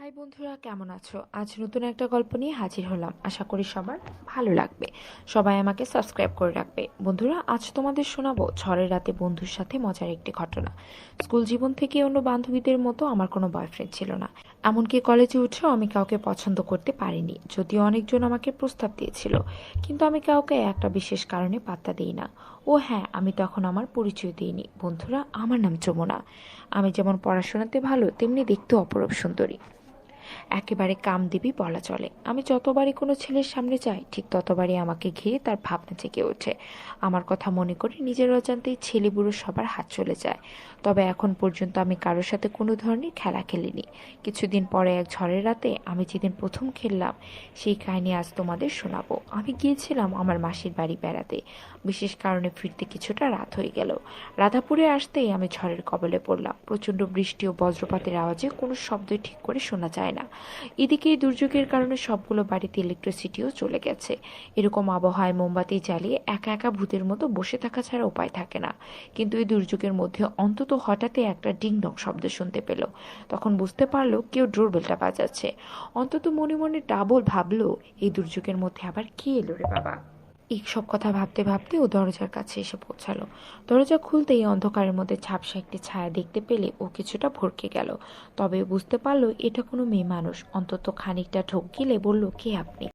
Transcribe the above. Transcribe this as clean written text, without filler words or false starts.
High বন্ধুরা, কেমন আছো? আজ নতুন একটা গল্প নিয়ে হাজির হলাম। আশা করি সবার ভালো লাগবে। সবাই আমাকে সাবস্ক্রাইব করে রাখবে। বন্ধুরা, আজ তোমাদের শোনাবো ঝড়ের রাতে বন্ধুর সাথে মজার একটি ঘটনা। স্কুল জীবন থেকে অন্য বান্ধবীদের মতো আমার কোনো বয়ফ্রেন্ড ছিল না। এমনকি কলেজে উঠেও আমি কাউকে পছন্দ করতে পারিনি, যদিও অনেকজন আমাকে প্রস্তাব দিয়েছিল। কিন্তু আমি কাউকে একটা বিশেষ কারণে পাত্তা দিই না। ও হ্যাঁ, আমি তখন আমার পরিচয় দিইনি। বন্ধুরা, আমার নাম যমুনা। আমি যেমন পড়াশোনাতে ভালো, তেমনি দেখতেও অপরূপ সুন্দরী। একেবারে কামদেবী বলা চলে। আমি যতবারই কোনো ছেলের সামনে যাই, ঠিক ততবারই আমাকে ঘিরে তার ভাবনা জেগে ওঠে। আমার কথা মনে করে নিজের অজান্তেই ছেলে বুড়ো সবার হাত চলে যায়। তবে এখন পর্যন্ত আমি কারোর সাথে কোনো ধরনের খেলা খেলিনি। কিছুদিন পরে এক ঝড়ের রাতে আমি যেদিন প্রথম খেললাম, সেই কাহিনী আজ তোমাদের শোনাবো। আমি গিয়েছিলাম আমার মাসির বাড়ি বেড়াতে। বিশেষ কারণে ফিরতে কিছুটা রাত হয়ে গেল। রাধাপুরে আসতেই আমি ঝড়ের কবলে পড়লাম। প্রচণ্ড বৃষ্টি ও বজ্রপাতের আওয়াজে কোনো শব্দই ঠিক করে শোনা যায় না। এদিকে এই দুর্যোগের কারণে সবগুলো বাড়িতে ইলেকট্রিসিটিও চলে গেছে। এরকম আবহাওয়ায় মোমবাতি জ্বালিয়ে একা একা ভূতের মতো বসে থাকা ছাড়া উপায় থাকে না। কিন্তু এই দুর্যোগের মধ্যে অন্তত হঠাৎই একটা ডিং ডং শব্দ শুনতে পেল। তখন বুঝতে পারলো কেউ ডোরবেলটা বাজাচ্ছে। অন্তত মনে মনে ডাবল ভাবলো, এই দুর্যোগের মধ্যে আবার কে এলো রে বাবা। এই সব কথা ভাবতে ভাবতে ও দরজার কাছে এসে পৌঁছালো। দরজা খুলতেই অন্ধকারের মধ্যে ঝাপসা একটি ছায়া দেখতে পেলে ও কিছুটা ভরকে গেল। তবে বুঝতে পারলো এটা কোনো মেয়ে মানুষ। অন্তত খানিকটা ঢোক গিলে বলল, কে আপনি?